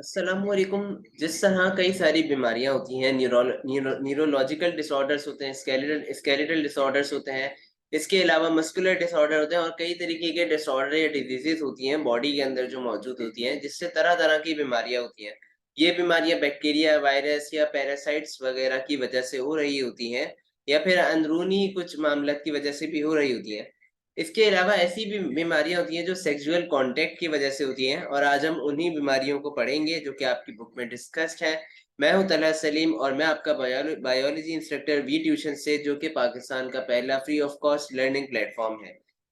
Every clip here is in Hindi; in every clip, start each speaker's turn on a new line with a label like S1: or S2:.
S1: अस्सलामुअलैकुम। जिस तरह कई सारी बीमारियां होती हैं, न्यूरोलॉजिकल डिसऑर्डर्स होते हैं, स्केलेटल डिसऑर्डर्स होते हैं। इसके अलावा मस्कुलर डिसऑर्डर होते हैं और कई तरीके के डिसऑर्डर या डिजीजेस होती हैं बॉडी के अंदर जो मौजूद होती हैं, जिससे तरह तरह की बीमारियां होती हैं। ये बीमारियां बैक्टीरिया, वायरस या पैरासाइट्स वगैरह की वजह से हो रही होती हैं, या फिर अंदरूनी कुछ मामला की वजह से भी हो रही होती हैं। इसके अलावा ऐसी भी बीमारियां होती हैं जो सेक्सुअल कांटेक्ट की वजह से होती हैं, और आज हम उन्हीं बीमारियों को पढ़ेंगे जो कि आपकी बुक में डिस्कस्ड है। मैं हूं तलहा सलीम और मैं आपका बायोलॉजी इंस्ट्रक्टर वी ट्यूशन से, जो कि पाकिस्तान का पहला free of cost learning platform है।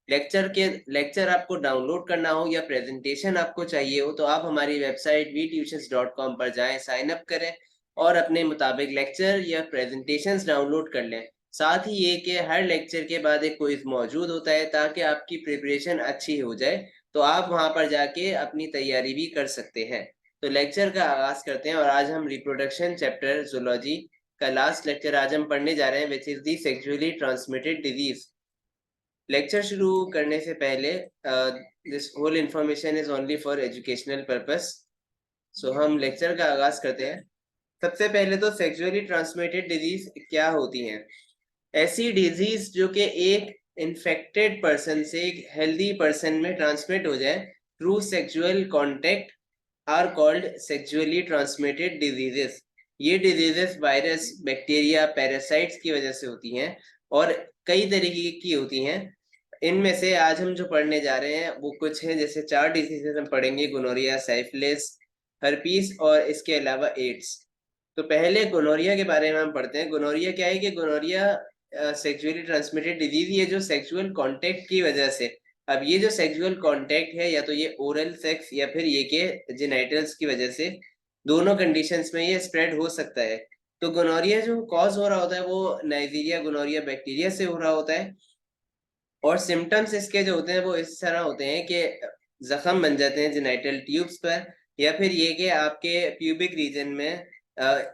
S1: लेक्चर आपको डाउनलोड करना हो या प्रेजेंटेशन आपको चाहिए हो तो आप हमारी वेबसाइट vtutions.com पर जाएं, साइन अप करें और अपने मुताबिक लेक्चर या प्रेजेंटेशंस डाउनलोड कर लें। साथ ही ये कि हर लेक्चर के बाद एक क्विज मौजूद होता है ताकि आपकी प्रिपरेशन अच्छी हो जाए, तो आप वहां पर जाके अपनी तैयारी भी कर सकते हैं। तो लेक्चर का आगाज करते हैं और आज हम रिप्रोडक्शन चैप्टर जूलॉजी का लास्ट लेक्चर आज हम पढ़ने जा रहे हैं, which is the sexually transmitted disease. Lecture शुरू करने से पहले this whole information is only for educational purpose. So हम लेक्चर का आगाज करते हैं। सबसे पहले तो सेक्सुअली ट्रांसमिटेड डिजीज क्या होती हैं। ऐसी डिजीज जो कि एक इन्फेक्टेड पर्सन से एक हेल्दी पर्सन में ट्रांसमिट हो जाए through sexual contact are called sexually transmitted diseases. ये डिजीजेस वायरस, बैक्टीरिया, पैरासाइट्स की वजह से होती हैं और कई तरीके की होती हैं। इनमें से आज हम जो पढ़ने जा रहे हैं वो कुछ हैं, जैसे 4 डिजीजेस हम पढ़ेंगे: गोनोरिया, साइफिलिस, हर्पीस और इसके अलावा एड्स। तो पहले गोनोरिया के बारे में हम पढ़ते हैं। गोनोरिया क्या है कि गोनोरिया सेक्सुअली ट्रांसमिटेड डिजीज, ये जो सेक्सुअल कांटेक्ट की वजह से, अब ये जो सेक्सुअल कांटेक्ट है या तो ये ओरल सेक्स या फिर ये के जेनाइटल्स की वजह से, दोनों कंडीशंस में ये स्प्रेड हो सकता है। तो गोनोरिया जो कॉज हो रहा होता है वो नाइजीरिया गोनोरिया बैक्टीरिया से हो रहा होता है, और सिम्टम्स इसके जो होते हैं वो इस तरह होते हैं कि जख्म बन जाते हैं जेनाइटल ट्यूब्स पर, या फिर ये कि आपके प्यूबिक रीजन में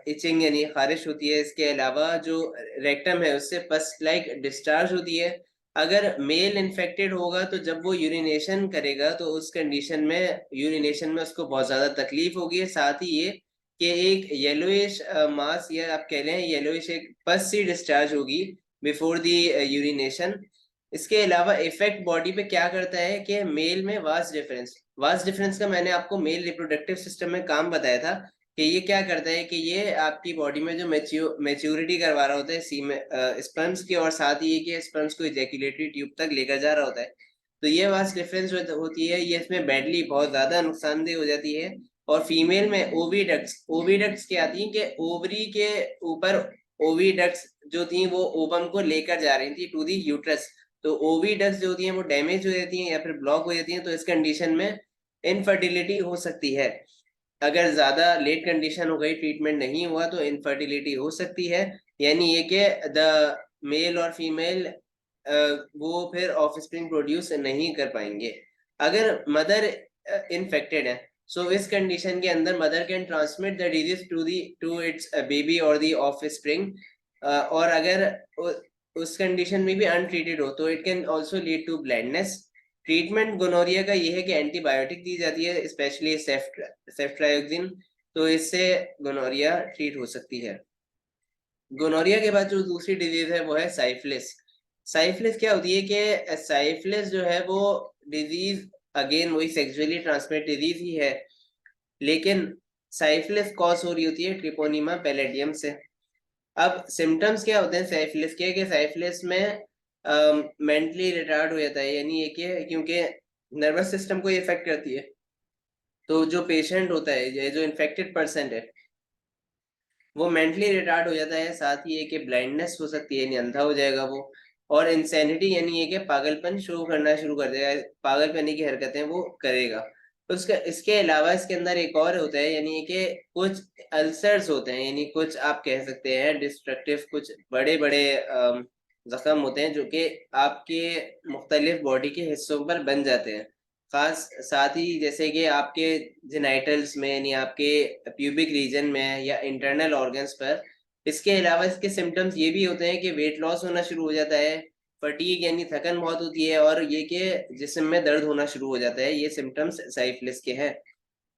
S1: इचिंग यानी खारिश होती है। इसके अलावा जो रेक्टम है उससे पस लाइक डिस्चार्ज होती है। अगर मेल इन्फेक्टेड होगा तो जब वो यूरिनेशन करेगा तो उस कंडीशन में यूरिनेशन में उसको बहुत ज़्यादा तकलीफ होगी। साथ ही ये कि एक येलोइश मास या आप कह लें येलोइश एक पस सी डिस्चार्ज होगी बिफोर दी यूरिनेशन। इसके अलावा इफेक्ट बॉडी पे क्या करता है कि मेल में वास्ट डिफरेंस का मैंने आपको मेल रिप्रोडक्टिव सिस्टम में काम बताया था कि ये क्या करता है कि ये आपकी बॉडी में जो मैच्योरिटी करवा रहा होता है स्पर्म्स के, और साथ ही ये कि स्पर्म्स को इजैकुलेटरी ट्यूब तक लेकर जा रहा होता है। तो ये वास्ट डिफरेंस जो होती है ये इसमें बैडली बहुत ज्यादा नुकसानदेह हो जाती है। और फीमेल में ओविडक्ट्स क्या आती है कि ओवरी के ऊपर ओविडक्ट्स जो थी वो ओवम को लेकर जा रही थी टू दी यूट्रस। तो ओविडक्ट्स जो होती हैं वो डैमेज हो जाती हैं या फिर ब्लॉक हो जाती हैं, तो इस कंडीशन में इनफर्टिलिटी हो सकती है। अगर ज्यादा लेट कंडीशन हो गई, ट्रीटमेंट नहीं हुआ, तो इनफर्टिलिटी हो सकती है। यानी ये कि द मेल और फीमेल वो फिर ऑफस्प्रिंग प्रोड्यूस नहीं कर पाएंगे। अगर मदर इन्फेक्टेड है, सो इस कंडीशन के अंदर mother can transmit the disease to its baby और द ऑफस्प्रिंग। और अगर उस कंडीशन में भी अनट्रीटेड हो तो it can also lead to blindness. Treatment gonorrhoea का ये है कि एंटीबायोटिक दी जाती है, स्पेशली सेफ्ट्रायोक्सिन। तो इससे गोनोरिया ट्रीट हो सकती है। गोनोरिया के बाद जो दूसरी डिजीज है वो है साइफिलिस। साइफिलिस क्या होती है कि साइफिलिस जो है वो डिजीज अगेन वही सेक्सुअली ट्रांसमिटेड डिजीज ही है, लेकिन साइफिलिस कॉज हो रही होती है ट्रिपोनिमा पैलेडियम से। अब सिम्टम्स क्या होते हैं साइफिलिस के कि साइफिलिस में मेंटली रिटार्ड हो जाता है, यानी ये कि क्योंकि नर्वस सिस्टम को इफेक्ट करती है, तो जो पेशेंट होता है ये जो इन्फेक्टेड पर्सन है वो मेंटली रिटार्ड हो जाता है। साथ ही ये कि ब्लाइंडनेस हो सकती है, यानी अंधा हो जाएगा वो। और इंसैनिटी यानी ये कि पागलपन शो करना शुरू कर देगा, पागलपनी की हरकतें वो करेगा। उसका इसके अलावा इसके अंदर एक और होता है, यानी कि कुछ अल्सर्स होते हैं, यानी कुछ आप कह सकते हैं डिस्ट्रक्टिव, कुछ बड़े बड़े जख्म होते हैं जो कि आपके मुख्तलिफ बॉडी के हिस्सों पर बन जाते हैं। खास साथ ही जैसे कि आपके जेनाइटल्स में यानी आपके प्यूबिक रीजन में या इंटरनल ऑर्गन्स पर। इसके अलावा इसके सिम्टम्स ये भी होते हैं कि वेट लॉस होना शुरू हो जाता है, फटीग यानी थकन बहुत होती है, और ये कि जिस्म में दर्द होना शुरू हो जाता है। ये सिम्टम्स साइफिलिस के हैं।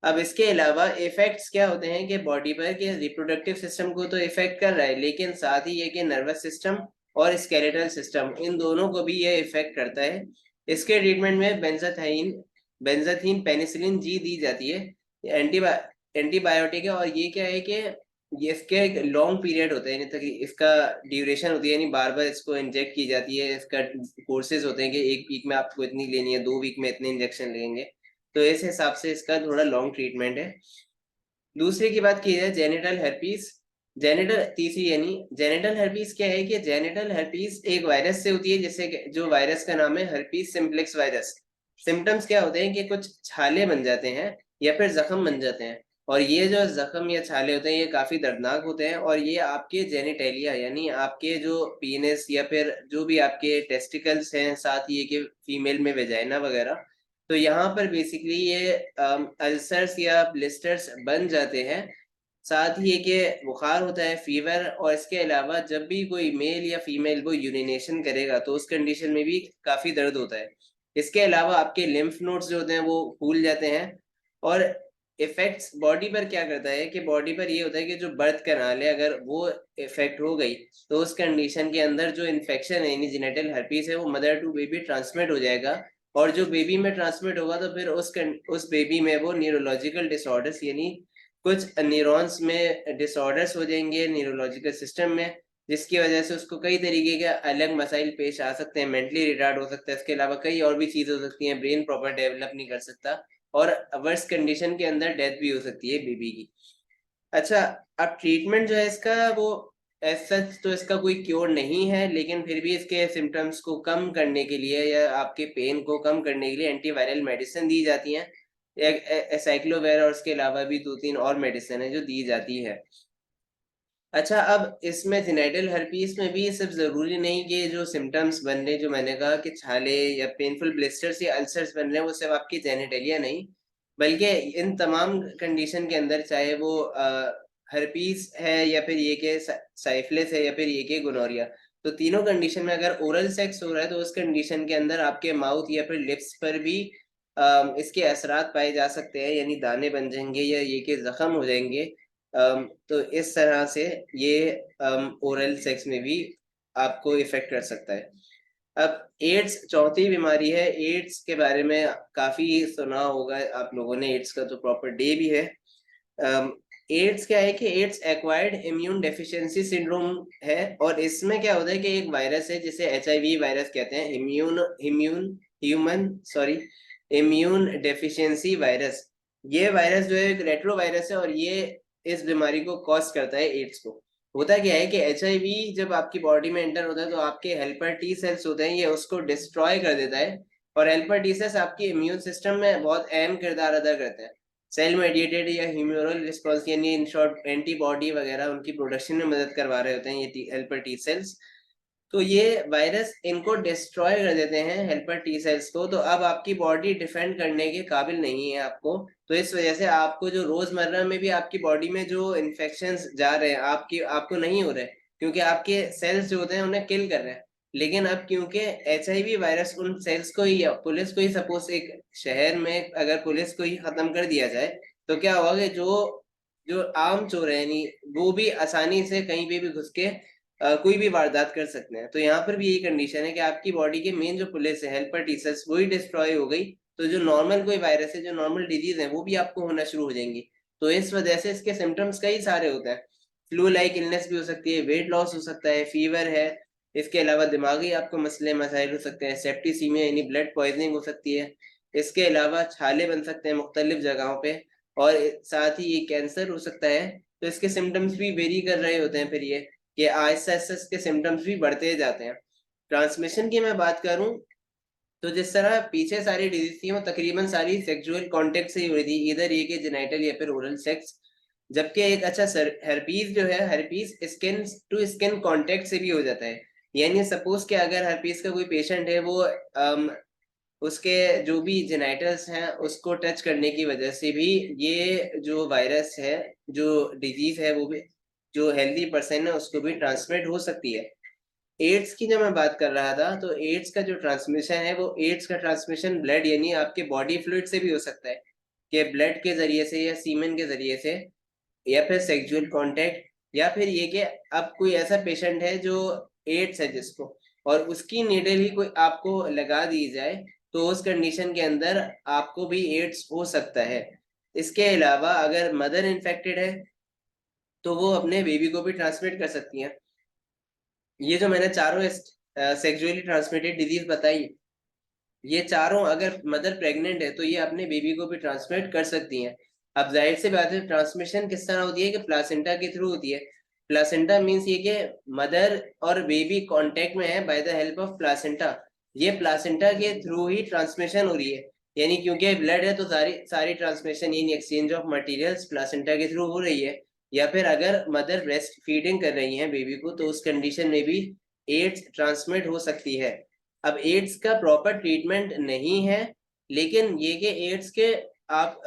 S1: अब इसके अलावा इफेक्ट्स क्या होते हैं कि बॉडी पर, कि रिप्रोडक्टिव सिस्टम को तो इफेक्ट कर रहा है, लेकिन साथ ही ये कि नर्वस सिस्टम और स्केलेटल सिस्टम, इन दोनों को भी ये इफेक्ट करता है। इसके ट्रीटमेंट में बेंजाथीन पेनिसिलिन जी दी जाती है, एंटीबायोटिक है। और ये क्या है कि ये इसके एक लॉन्ग पीरियड होता है, यानी तक इसका ड्यूरेशन होती है, यानी बार बार इसको इंजेक्ट की जाती है। इसका कोर्सेज होते हैं कि 1 वीक में आपको इतनी लेनी है, 2 वीक में इतने इंजेक्शन लेंगे। तो इस हिसाब से इसका थोड़ा लॉन्ग ट्रीटमेंट है। दूसरे की बात की जाए जेनिटल herpes, जेनिटल तीसरी यानी जेनिटल herpes क्या है कि जेनिटल herpes एक वायरस से होती है, जिससे जो वायरस का नाम है herpes simplex वायरस। सिम्टम्स क्या होते हैं कि कुछ छाले बन जाते हैं या फिर जख्म बन जाते हैं, और ये जो जख्म या छाले होते हैं ये काफी दर्दनाक होते हैं, और ये आपके जेनिटेलिया यानी आपके जो पीनस या फिर जो भी आपके टेस्टिकल्स हैं, साथ ही ये कि फीमेल में वेजाइना वगैरह, तो यहाँ पर बेसिकली ये अल्सर्स या ब्लिस्टर्स बन जाते हैं। साथ ही ये कि बुखार होता है, फीवर, और इसके अलावा जब भी कोई मेल या फीमेल वो यूरिनेशन करेगा तो उस कंडीशन में भी काफी दर्द होता है। इसके अलावा आपके लिम्फ नोड्स जो होते हैं वो फूल जाते हैं। और इफेक्ट्स बॉडी पर क्या करता है कि बॉडी पर ये होता है कि जो बर्थ कैनाल है अगर वो इफेक्ट हो गई तो उस कंडीशन के अंदर जो इन्फेक्शन है यानी जेनिटल herpes है वो मदर टू बेबी ट्रांसमिट हो जाएगा। और जो बेबी में ट्रांसमिट होगा तो फिर उस बेबी में वो न्यूरोलॉजिकल डिसऑर्डर्स यानी कुछ न्यूरॉन्स में डिसऑर्डर्स हो जाएंगे न्यूरोलॉजिकल सिस्टम में, जिसकी वजह से उसको कई तरीके के अलग मसाइल पेश आ सकते हैं। मेंटली रिटार्ड हो सकता है, इसके अलावा कई और भी चीजें हो सकती हैं, ब्रेन प्रॉपर डेवलप नहीं कर सकता, और वर्स कंडीशन के अंदर डेथ भी हो सकती है बेबी की। अच्छा, अब ट्रीटमेंट जो है इसका वो एज सच तो इसका कोई क्योर नहीं है, लेकिन फिर भी इसके सिम्टम्स को कम करने के लिए या आपके पेन को कम करने के लिए एंटीवायरल मेडिसिन दी जाती हैं। साइक्लोवेर और उसके अलावा भी 2-3 और मेडिसिन है जो दी जाती है। अच्छा, अब इसमें जेनिटल herpes में भी सिर्फ जरूरी नहीं कि जो सिम्टम्स बन रहे, जो मैंने कहा कि छाले या पेनफुल ब्लिस्टर्स या अल्सर्स बन रहे हैं, वो सिर्फ आपकी जेनिटेलिया नहीं, बल्कि इन तमाम कंडीशन के अंदर चाहे वो herpes है या फिर ये के साइफिलिस है या फिर ये के गोनोरिया, तो तीनों कंडीशन में अगर ओरल सेक्स हो रहा है तो उस कंडीशन के अंदर आपके माउथ या फिर लिप्स पर भी इसके असरात पाए जा सकते हैं, यानी दाने बन जाएंगे या ये के जख्म हो जाएंगे। तो इस तरह से ये ओरल सेक्स में भी आपको इफेक्ट कर सकता है। अब एड्स चौथी बीमारी है। एड्स के बारे में काफी सुना होगा आप लोगों ने, एड्स का तो प्रॉपर डे भी है। एड्स क्या है कि ads acquired immune deficiency syndrome है, और इसमें क्या होता है कि एक वायरस है जिसे HIV वायरस कहते हैं, इम्यून डेफिशिएंसी वायरस। ये वायरस जो है एक रेट्रो वायरस है, और ये इस बीमारी को कॉज करता है, एड्स को। होता क्या है कि HIV जब आपकी बॉडी में एंटर होता है तो आपके हेल्पर टी सेल्स होते हैं, ये उसको डिस्ट्रॉय कर देता है, और हेल्पर टी सेल्स आपके इम्यून सिस्टम में बहुत अहम किरदार अदा करते हैं। सेल मेडिएटेड या ह्यूमरल रिस्पॉन्स यानी इन शॉर्ट एंटीबॉडी वगैरह उनकी प्रोडक्शन में मदद करवा रहे होते हैं ये हेल्पर टी सेल्स। तो ये वायरस इनको डिस्ट्रॉय कर देते हैं हेल्पर टी सेल्स को, तो अब आपकी बॉडी डिफेंड करने के काबिल नहीं है आपको। तो इस वजह से आपको जो रोजमर्रा में भी आपकी बॉडी में जो इन्फेक्शंस जा रहे हैं आपको नहीं हो रहे, क्योंकि आपके सेल्स जो होते हैं उन्हें किल कर रहे हैं। लेकिन अब क्योंकि HIV वायरस उन सेल्स को ही, पुलिस को ही, सपोज एक शहर में अगर पुलिस को ही खत्म कर दिया जाए तो क्या होगा कि जो जो आम चोर है यानी वो भी आसानी से कहीं पे भी घुस के कोई भी वारदात कर सकते हैं। तो यहाँ पर भी यही कंडीशन है कि आपकी बॉडी के मेन जो पुलिस है हेल्पर टी सेल्स वही डिस्ट्रॉय हो गई, तो जो नॉर्मल कोई वायरस है, जो नॉर्मल डिजीज है, वो भी आपको होना शुरू हो जाएंगी। तो इस वजह से इसके सिम्टम्स कई सारे होते हैं। फ्लू लाइक इलनेस भी हो सकती है, वेट लॉस हो सकता है, फीवर है, इसके अलावा दिमागी आपको मसले मसाइल हो सकते हैं, सेप्टिसीमिया यानी ब्लड पॉइजनिंग हो सकती है, इसके अलावा छाले बन सकते हैं मुख्तलिफ जगहों पे, और साथ ही ये कैंसर हो सकता है। तो इसके सिम्टम्स भी वेरी कर रहे होते हैं फिर ये कि आहिस्ता आहिस्ता इसके सिम्टम्स भी बढ़ते जाते हैं। ट्रांसमिशन की मैं बात करूं तो जिस तरह पीछे सारी डिजीज थी वो तकरीबन सारी सेक्सुअल कांटेक्ट से ही हुई थी, इधर ये कि जेनिटल या फिर ओरल सेक्स। जबकि एक अच्छा herpes जो है, herpes skin to skin contact से भी हो जाता है। यानी सपोज कि अगर herpes का कोई पेशेंट है, वो उसके जो भी जेनिटल्स हैं उसको टच करने की वजह से भी ये जो वायरस है, जो डिजीज है, वो भी जो हेल्दी पर्सन है उसको भी ट्रांसमिट हो सकती है। एड्स की जब मैं बात कर रहा था तो एड्स का जो ट्रांसमिशन है वो एड्स का ट्रांसमिशन ब्लड यानी आपके बॉडी फ्लूइड से भी हो सकता है। कि ब्लड के जरिए से या सीमेन के जरिए से या फिर सेक्सुअल कांटेक्ट, या फिर ये कि अब कोई ऐसा पेशेंट है जो एड्स है जिसको, और उसकी नीडल ही कोई आपको लगा दी जाए, तो उस कंडीशन के अंदर आपको भी एड्स हो सकता है। इसके अलावा अगर मदर इन्फेक्टेड है तो वो अपने बेबी को भी ट्रांसमिट कर सकती हैं। ये जो मैंने चारों सेक्सुअली ट्रांसमिटेड डिजीज बताई, ये चारों अगर मदर प्रेग्नेंट है तो ये अपने बेबी को भी ट्रांसमिट कर सकती हैं। अब जाहिर सी बात है, ट्रांसमिशन किस तरह होती है कि प्लासेंटा के थ्रू होती है। प्लासेंटा मीन्स ये कि मदर और बेबी कांटेक्ट में है by the help of placenta. ये प्लासेंटा के थ्रू ही ट्रांसमिशन हो रही है, यानी क्योंकि ब्लड है तो सारी सारी ट्रांसमिशन यानी एक्सचेंज ऑफ मटेरियल्स प्लासेंटा के थ्रू हो रही है। या फिर अगर मदर ब्रेस्ट फीडिंग कर रही है बेबी को, तो उस कंडीशन में भी एड्स ट्रांसमिट हो सकती है। अब एड्स का प्रॉपर ट्रीटमेंट नहीं है, लेकिन ये कि एड्स के आप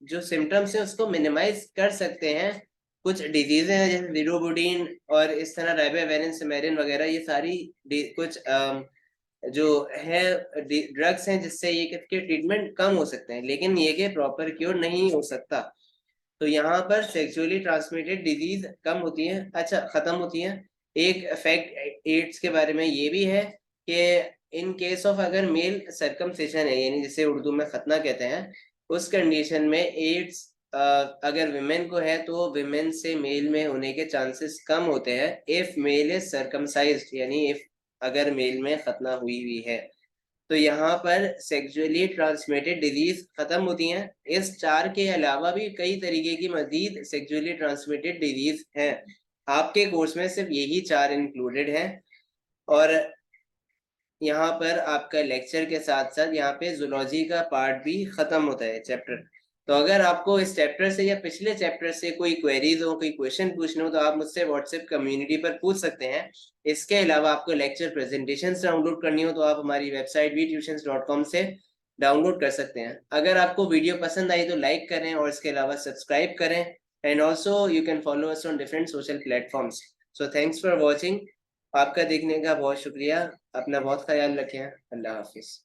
S1: जो सिम्टम्स हैं उसको मिनिमाइज कर सकते हैं। कुछ डिजीज हैं जैसे लिडोबुडीन और इस तरह राइबाविरिन सिमेरिन वगैरह, ये सारी कुछ जो है ड्रग्स हैं जिससे ये के ट्रीटमेंट कम हो सकते हैं, लेकिन ये के प्रॉपर क्योर नहीं हो सकता। तो यहाँ पर सेक्सुअली ट्रांसमिटेड डिजीज कम होती है, अच्छा खत्म होती है। एक फैक्ट एड्स के बारे में ये भी है कि इन केस ऑफ अगर मेल सर्कमसिशन है, यानी जिसे उर्दू में खतना कहते हैं, उस कंडीशन में एड्स अगर विमेन को है तो विमेन से मेल में होने के चांसेस कम होते हैं इफ मेल इज सर्कमसाइज्ड, यानी इफ अगर मेल में खतना हुई है। तो यहाँ पर सेक्सुअली ट्रांसमिटेड डिजीज खत्म होती हैं। इस चार के अलावा भी कई तरीके की मजीद सेक्सुअली ट्रांसमिटेड डिजीज हैं। आपके कोर्स में सिर्फ यही चार इंक्लूडेड हैं। और यहाँ पर आपका लेक्चर के साथ साथ यहाँ पे जूलॉजी का पार्ट भी खत्म होता है, चैप्टर। तो अगर आपको इस चैप्टर से या पिछले चैप्टर से कोई क्वेरीज हो, कोई क्वेश्चन पूछने हो, तो आप मुझसे व्हाट्सएप कम्युनिटी पर पूछ सकते हैं। इसके अलावा आपको लेक्चर प्रेजेंटेशन डाउनलोड करनी हो तो आप हमारी वेबसाइट vtutions.com से डाउनलोड कर सकते हैं। अगर आपको वीडियो पसंद आई तो लाइक करें और इसके अलावा सब्सक्राइब करें, and also you can follow us on different social platforms. So thanks for watching. आपका देखने का बहुत शुक्रिया। अपना बहुत ख्याल रखें। अल्लाह हाफिज।